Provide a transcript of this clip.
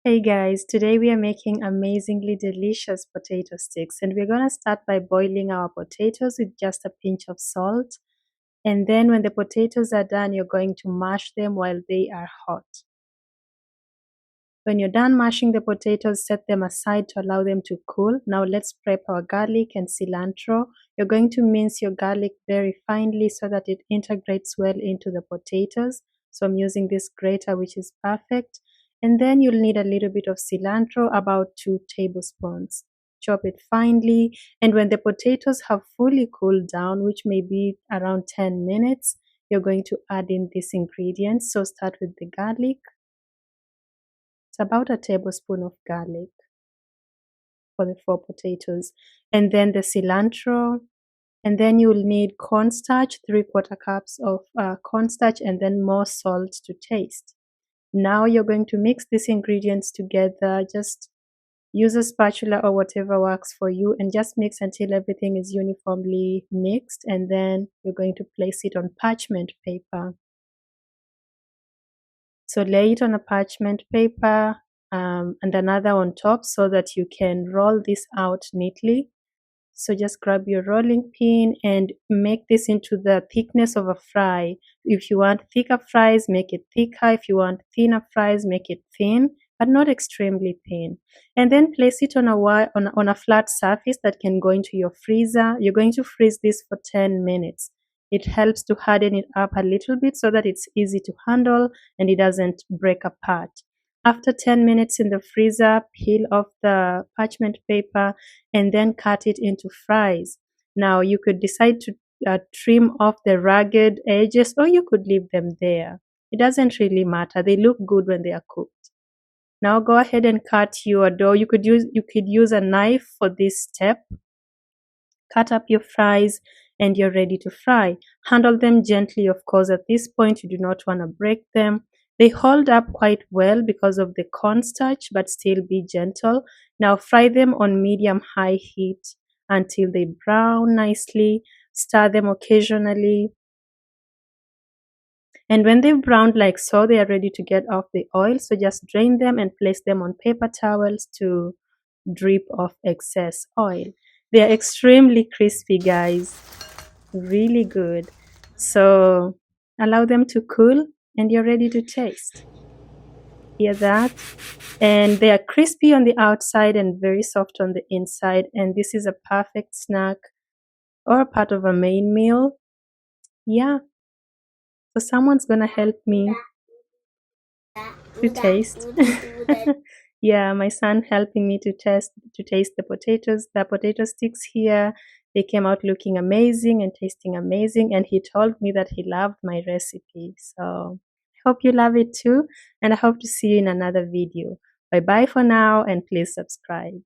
Hey guys, today we are making amazingly delicious potato sticks, and we're gonna start by boiling our potatoes with just a pinch of salt. And then when the potatoes are done, you're going to mash them while they are hot. When you're done mashing the potatoes, set them aside to allow them to cool. Now let's prep our garlic and cilantro. You're going to mince your garlic very finely so that it integrates well into the potatoes. So I'm using this grater, which is perfect. And then you'll need a little bit of cilantro, about 2 tablespoons. Chop it finely. And when the potatoes have fully cooled down, which may be around 10 minutes, you're going to add in these ingredients. So start with the garlic. It's about a tablespoon of garlic for the 4 potatoes. And then the cilantro. And then you'll need cornstarch, 3/4 cups of cornstarch, and then more salt to taste. Now you're going to mix these ingredients together. Just use a spatula or whatever works for you, and just mix until everything is uniformly mixed. And then you're going to place it on parchment paper. So lay it on a parchment paper and another on top so that you can roll this out neatly. So just grab your rolling pin and make this into the thickness of a fry. If you want thicker fries, make it thicker. If you want thinner fries, make it thin, but not extremely thin. And then place it on a flat surface that can go into your freezer. You're going to freeze this for 10 minutes. It helps to harden it up a little bit so that it's easy to handle and it doesn't break apart. After 10 minutes in the freezer, peel off the parchment paper and then cut it into fries. Now you could decide to trim off the ragged edges, or you could leave them there. It doesn't really matter. They look good when they are cooked. Now go ahead and cut your dough. You could use a knife for this step. Cut up your fries and you're ready to fry. Handle them gently, of course. At this point, you do not want to break them. They hold up quite well because of the cornstarch, but still be gentle. Now fry them on medium-high heat until they brown nicely. Stir them occasionally. And when they've browned like so, they are ready to get off the oil. So just drain them and place them on paper towels to drip off excess oil. They are extremely crispy, guys. Really good. So allow them to cool and you're ready to taste. Hear that? And they are crispy on the outside and very soft on the inside. And this is a perfect snack or a part of a main meal. Yeah. So someone's gonna help me to taste. Yeah, my son helping me to taste the potatoes. The potato sticks here, they came out looking amazing and tasting amazing, and he told me that he loved my recipe. So I hope you love it too, and I hope to see you in another video. Bye bye for now, and please subscribe.